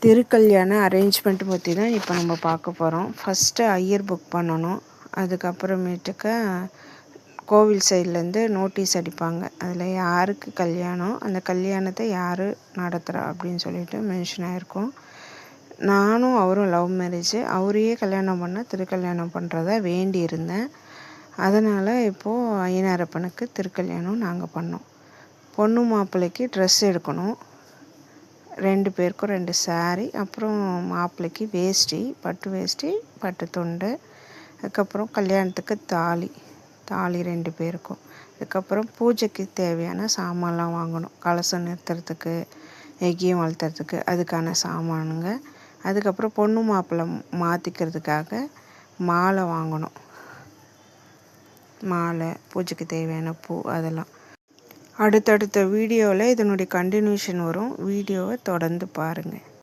திருக்கல்யாண அரேஞ்ச்மெண்ட் பற்றி தான் இப்போ நம்ம பார்க்க போகிறோம். ஃபஸ்ட்டு ஐயர் புக் பண்ணணும். அதுக்கப்புறமேட்டுக்க கோவில் சைட்லேருந்து நோட்டீஸ் அடிப்பாங்க. அதில் யாருக்கு கல்யாணம், அந்த கல்யாணத்தை யார் நடத்துகிறா அப்படின்னு சொல்லிட்டு மென்ஷன் ஆகிருக்கும். நானும் அவரும் லவ் மேரேஜ். அவரையே கல்யாணம் பண்ண திருக்கல்யாணம் பண்ணுறதா வேண்டி இருந்தேன். அதனால் இப்போது ஐயனாரப்பனுக்கு திருக்கல்யாணம் நாங்கள் பண்ணோம். பொண்ணு மாப்பிள்ளைக்கு ட்ரெஸ் எடுக்கணும். 2 பேருக்கும் 2 சாரீ, அப்புறம் மாப்பிள்ளைக்கு வேஷ்டி, பட்டு வேஷ்டி, பட்டு துண்டு, அதுக்கப்புறம் கல்யாணத்துக்கு தாலி 2 பேருக்கும். அதுக்கப்புறம் பூஜைக்கு தேவையான சாமான்லாம் வாங்கணும். கலசம் நிறுத்துறதுக்கு, எக்கியம் வளர்த்துறதுக்கு அதுக்கான சாமானுங்க. அதுக்கப்புறம் பொண்ணு மாப்பிள்ளை மாற்றிக்கிறதுக்காக மாலை வாங்கணும். மாலை, பூஜைக்கு தேவையான பூ அதெல்லாம். அடுத்தடுத்த வீடியோவில் இதனுடைய கண்டினியூஷன் வரும். வீடியோவை தொடர்ந்து பாருங்கள்.